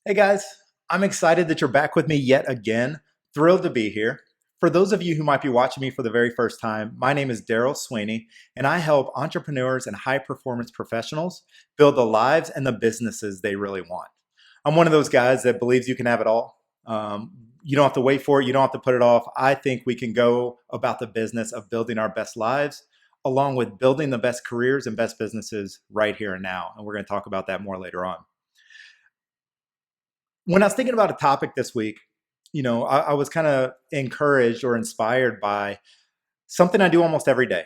Hey guys, I'm excited that you're back with me yet again. Thrilled to be here. For those of you who might be watching me for the very first time, my name is Daryl Sweeney, and I help entrepreneurs and high performance professionals build the lives and the businesses they really want. I'm one of those guys that believes you can have it all. You don't have to wait for it, you don't have to put it off. I think we can go about the business of building our best lives along with building the best careers and best businesses right here and now. And we're going to talk about that more later on. When I was thinking about a topic this week, I was kind of encouraged or inspired by something I do almost every day.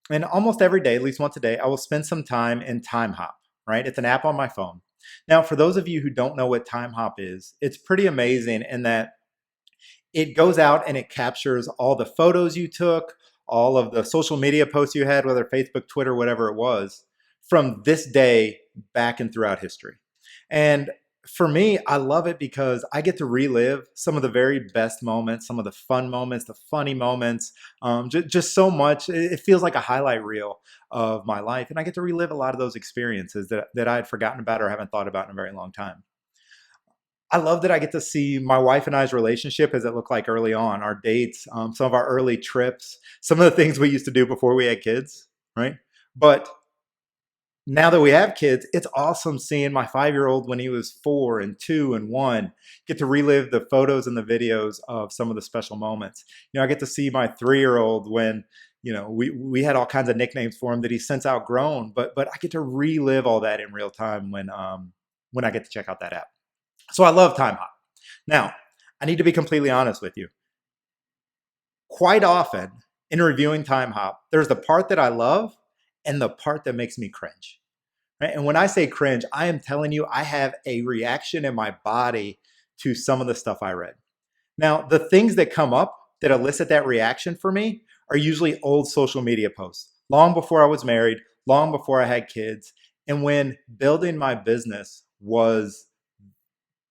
And almost every day, at least once a day, I will spend some time in Timehop, right? It's an app on my phone. Now, for those of you who don't know what Timehop is, it's pretty amazing in that it goes out and it captures all the photos you took, all of the social media posts you had, whether Facebook, Twitter, whatever it was, from this day back and throughout history. And for me, I love it because I get to relive some of the very best moments, some of the fun moments, the funny moments, just so much. It feels like a highlight reel of my life. And I get to relive a lot of those experiences that I had forgotten about or haven't thought about in a very long time. I love that I get to see my wife and I's relationship as it looked like early on, our dates, some of our early trips, some of the things we used to do before we had kids, right? But now that we have kids, it's awesome seeing my 5-year-old when he was 4 and 2 and 1 get to relive the photos and the videos of some of the special moments. I get to see my 3-year-old when we had all kinds of nicknames for him that he's since outgrown, but I get to relive all that in real time when I get to check out that app. So I love Timehop. Now, I need to be completely honest with you. Quite often in reviewing Timehop, there's the part that I love and the part that makes me cringe. Right? And when I say cringe, I am telling you, I have a reaction in my body to some of the stuff I read. Now, the things that come up that elicit that reaction for me are usually old social media posts, long before I was married, long before I had kids, and when building my business was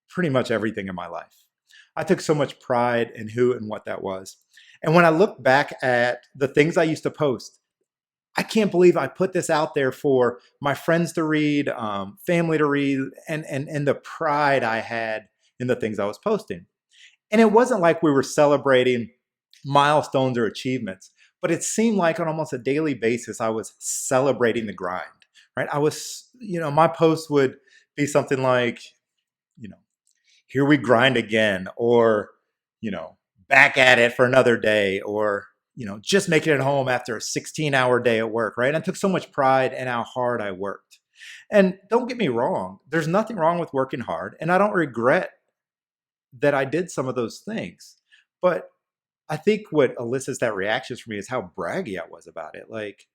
pretty much everything in my life. I took so much pride in who and what that was. And when I look back at the things I used to post, I can't believe I put this out there for my friends to read, family to read, and the pride I had in the things I was posting. And it wasn't like we were celebrating milestones or achievements, but it seemed like on almost a daily basis, I was celebrating the grind, right? My post would be something like, here we grind again, or, back at it for another day, or, just making it home after a 16-hour day at work, right? And I took so much pride in how hard I worked. And don't get me wrong, there's nothing wrong with working hard, and I don't regret that I did some of those things. But I think what elicits that reaction for me is how braggy I was about it. Like,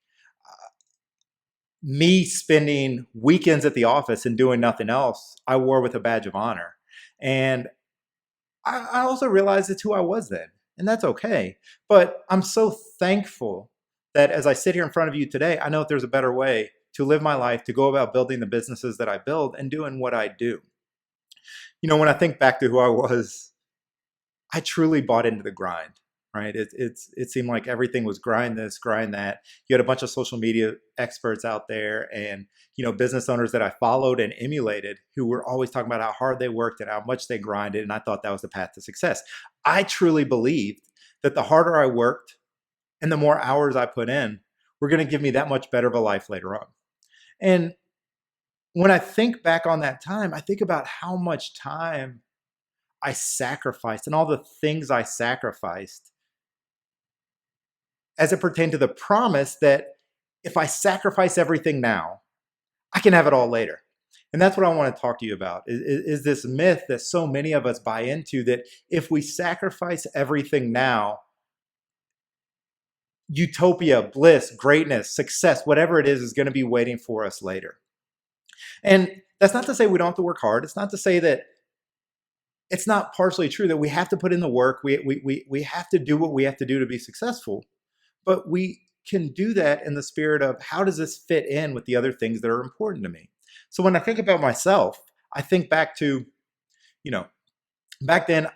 me spending weekends at the office and doing nothing else, I wore with a badge of honor. And I also realized it's who I was then, and that's okay. But I'm so thankful that as I sit here in front of you today, I know that there's a better way to live my life, to go about building the businesses that I build and doing what I do. When I think back to who I was, I truly bought into the grind, right? It seemed like everything was grind this, grind that. You had a bunch of social media experts out there and, business owners that I followed and emulated who were always talking about how hard they worked and how much they grinded. And I thought that was the path to success. I truly believed that the harder I worked and the more hours I put in were going to give me that much better of a life later on. And when I think back on that time, I think about how much time I sacrificed and all the things I sacrificed as it pertained to the promise that if I sacrifice everything now, I can have it all later. And that's what I want to talk to you about is this myth that so many of us buy into, that if we sacrifice everything now, utopia, bliss, greatness, success, whatever it is going to be waiting for us later. And that's not to say we don't have to work hard. It's not to say that it's not partially true that we have to put in the work. We have to do what we have to do to be successful. But we can do that in the spirit of, how does this fit in with the other things that are important to me? So when I think about myself, I think back to, back then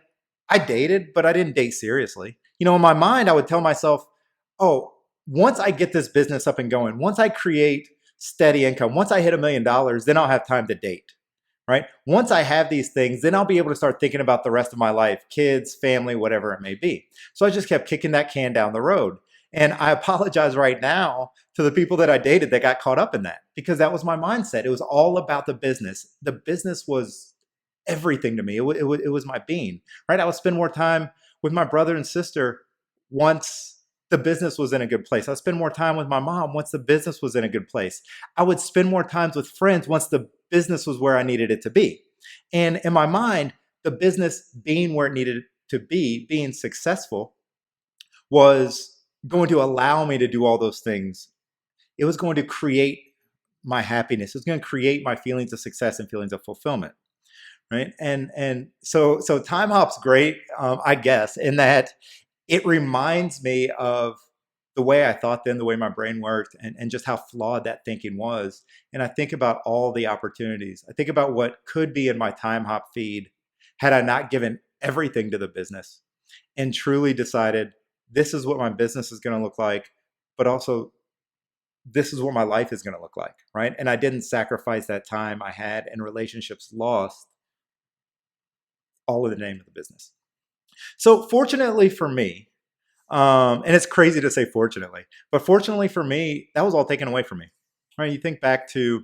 I dated, but I didn't date seriously. In my mind, I would tell myself, oh, once I get this business up and going, once I create steady income, once I hit $1 million, then I'll have time to date. right? Once I have these things, then I'll be able to start thinking about the rest of my life, kids, family, whatever it may be. So I just kept kicking that can down the road. And I apologize right now to the people that I dated that got caught up in that, because that was my mindset. It was all about the business. The business was everything to me. It was my being, right? I would spend more time with my brother and sister once the business was in a good place. I would spend more time with my mom once the business was in a good place. I would spend more times with friends once the business was where I needed it to be. And in my mind, the business being where it needed to be, being successful, was going to allow me to do all those things. It was going to create my happiness. It was going to create my feelings of success and feelings of fulfillment, right? And so time hop's great, I guess, in that it reminds me of the way I thought then, the way my brain worked, and just how flawed that thinking was. And I think about all the opportunities. I think about what could be in my time hop feed had I not given everything to the business and truly decided this is what my business is going to look like, but also this is what my life is going to look like, right? And I didn't sacrifice that time I had and relationships lost, all in the name of the business. So fortunately for me, and it's crazy to say fortunately, but fortunately for me, that was all taken away from me. Right? You think back to,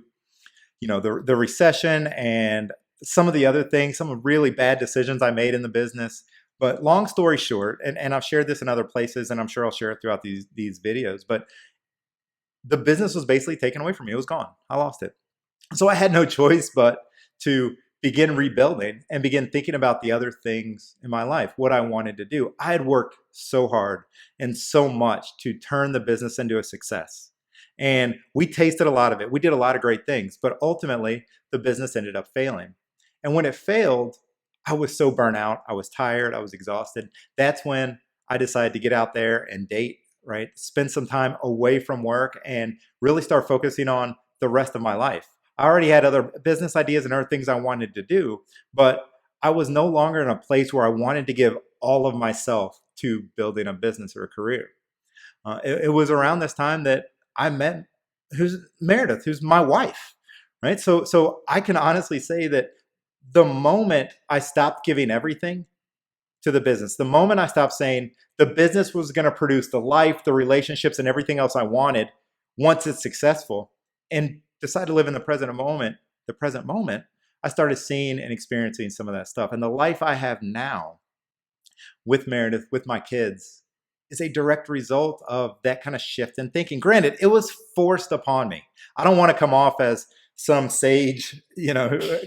the recession and some of the other things, some of really bad decisions I made in the business. But long story short, and I've shared this in other places, and I'm sure I'll share it throughout these videos. But the business was basically taken away from me. It was gone. I lost it. So I had no choice but to begin rebuilding and begin thinking about the other things in my life, what I wanted to do. I had worked so hard and so much to turn the business into a success. And we tasted a lot of it. We did a lot of great things, but ultimately the business ended up failing. And when it failed, I was so burnt out. I was tired. I was exhausted. That's when I decided to get out there and date, right? Spend some time away from work and really start focusing on the rest of my life. I already had other business ideas and other things I wanted to do, but I was no longer in a place where I wanted to give all of myself to building a business or a career. It was around this time that I met who's Meredith, who's my wife, right? So I can honestly say that the moment I stopped giving everything to the business, the moment I stopped saying the business was going to produce the life, the relationships, and everything else I wanted once it's successful, and decide to live in the present moment, I started seeing and experiencing some of that stuff. And the life I have now with Meredith, with my kids, is a direct result of that kind of shift in thinking. Granted, it was forced upon me. I don't want to come off as some sage,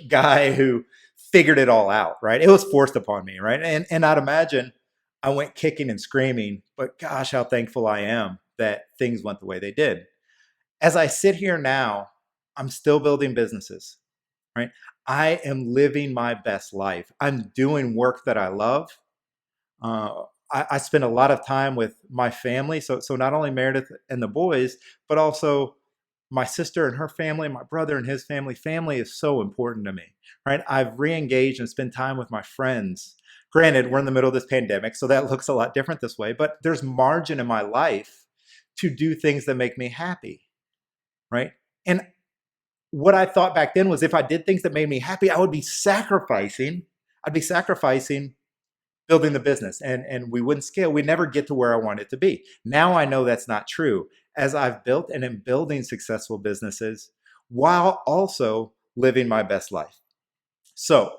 guy who figured it all out, right? It was forced upon me, right? And I'd imagine I went kicking and screaming, but gosh, how thankful I am that things went the way they did. As I sit here now, I'm still building businesses, right? I am living my best life. I'm doing work that I love. I spend a lot of time with my family. So not only Meredith and the boys, but also my sister and her family, my brother and his family. Family is so important to me, right? I've re-engaged and spent time with my friends. Granted, we're in the middle of this pandemic, so that looks a lot different this way, but there's margin in my life to do things that make me happy, right? And what I thought back then was if I did things that made me happy, I'd be sacrificing building the business, and we wouldn't scale. We'd never get to where I want it to be. Now I know that's not true. As I've built and am building successful businesses while also living my best life. So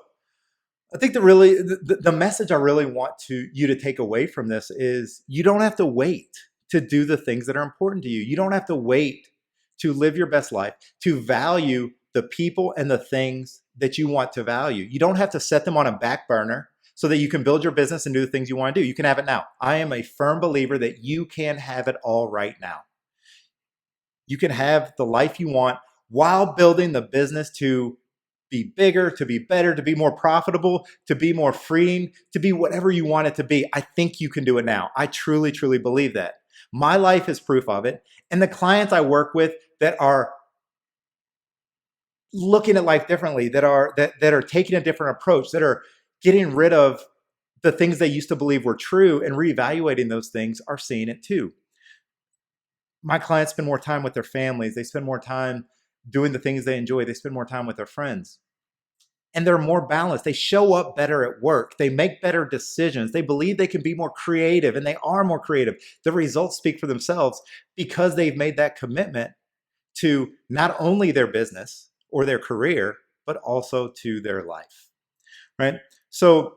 I think the message I really want you to take away from this is you don't have to wait to do the things that are important to you. You don't have to wait to live your best life, to value the people and the things that you want to value. You don't have to set them on a back burner so that you can build your business and do the things you want to do. You can have it now. I am a firm believer that you can have it all right now. You can have the life you want while building the business to be bigger, to be better, to be more profitable, to be more freeing, to be whatever you want it to be. I think you can do it now. I truly, truly believe that. My life is proof of it. And the clients I work with that are looking at life differently, that are taking a different approach, that are getting rid of the things they used to believe were true and reevaluating those things, are seeing it too. My clients spend more time with their families. They spend more time doing the things they enjoy. They spend more time with their friends. and they're more balanced. They show up better at work. They make better decisions. They believe they can be more creative, and they are more creative. The results speak for themselves because they've made that commitment to not only their business or their career, but also to their life, right? So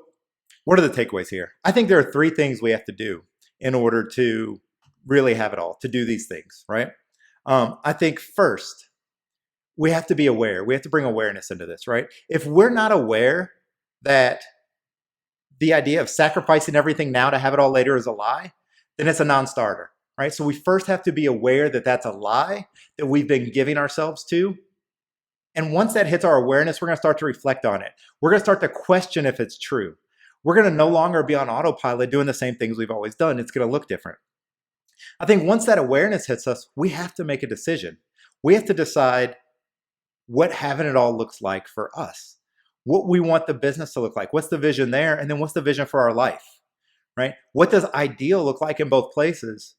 what are the takeaways here? I think there are three things we have to do in order to really have it all, to do these things, right? I think first, we have to be aware. We have to bring awareness into this, right? If we're not aware that the idea of sacrificing everything now to have it all later is a lie, then it's a non-starter, right? So we first have to be aware that that's a lie that we've been giving ourselves to. And once that hits our awareness, we're going to start to reflect on it. We're going to start to question if it's true. We're going to no longer be on autopilot doing the same things we've always done. It's going to look different. I think once that awareness hits us, we have to make a decision. We have to decide what having it all looks like for us, what we want the business to look like, what's the vision there, and then what's the vision for our life, right? What does ideal look like in both places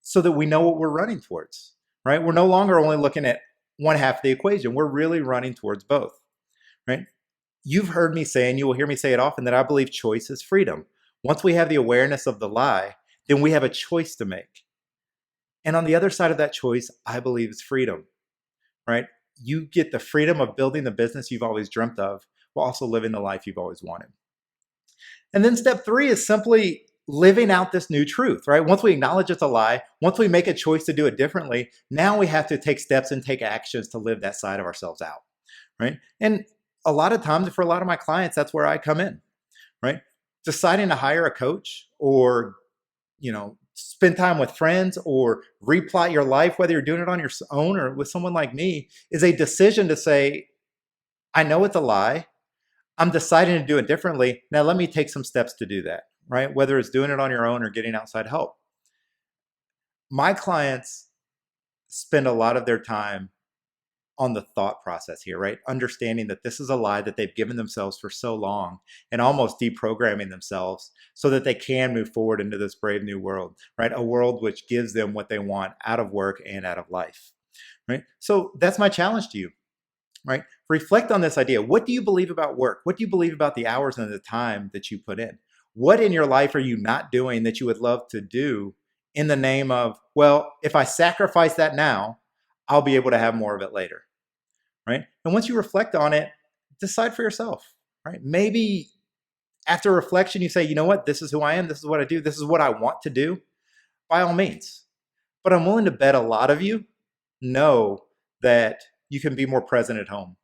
so that we know what we're running towards, right? We're no longer only looking at one half of the equation. We're really running towards both, right? You've heard me say, and you will hear me say it often, that I believe choice is freedom. Once we have the awareness of the lie, then we have a choice to make. And on the other side of that choice, I believe is freedom, right? You get the freedom of building the business you've always dreamt of while also living the life you've always wanted. And then step three is simply living out this new truth, right? Once we acknowledge it's a lie, once we make a choice to do it differently, now we have to take steps and take actions to live that side of ourselves out, right? And a lot of times, for a lot of my clients, that's where I come in, right? Deciding to hire a coach or, spend time with friends or replot your life, whether you're doing it on your own or with someone like me, is a decision to say, I know it's a lie. I'm deciding to do it differently. Now let me take some steps to do that, right? Whether it's doing it on your own or getting outside help. My clients spend a lot of their time on the thought process here, right? Understanding that this is a lie that they've given themselves for so long and almost deprogramming themselves so that they can move forward into this brave new world, right? A world which gives them what they want out of work and out of life, right? So that's my challenge to you, right? Reflect on this idea. What do you believe about work? What do you believe about the hours and the time that you put in? What in your life are you not doing that you would love to do in the name of, well, if I sacrifice that now, I'll be able to have more of it later, right? And once you reflect on it, decide for yourself, right? Maybe after reflection, you say, you know what, this is who I am. This is what I do. This is what I want to do, by all means. But I'm willing to bet a lot of you know that you can be more present at home,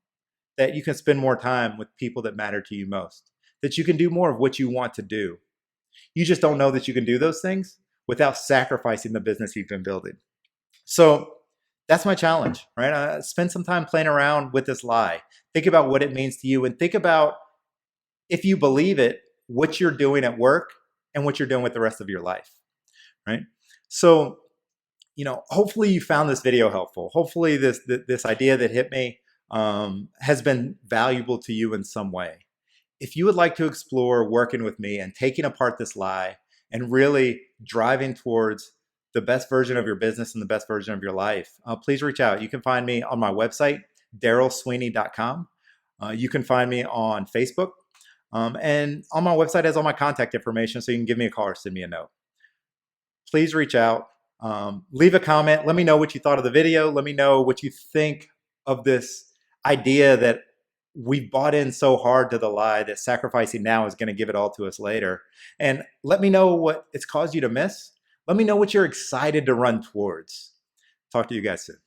that you can spend more time with people that matter to you most, that you can do more of what you want to do. You just don't know that you can do those things without sacrificing the business you've been building. So that's my challenge, right? Spend some time playing around with this lie. Think about what it means to you and think about, if you believe it, what you're doing at work and what you're doing with the rest of your life, right? So, hopefully you found this video helpful. Hopefully this idea that hit me has been valuable to you in some way. If you would like to explore working with me and taking apart this lie and really driving towards the best version of your business and the best version of your life, please reach out. You can find me on my website, darrellsweeney.com. You can find me on Facebook. And on my website has all my contact information, so you can give me a call or send me a note. Please reach out. Leave a comment. Let me know what you thought of the video. Let me know what you think of this idea that we've bought in so hard to the lie that sacrificing now is going to give it all to us later. And let me know what it's caused you to miss. Let me know what you're excited to run towards. Talk to you guys soon.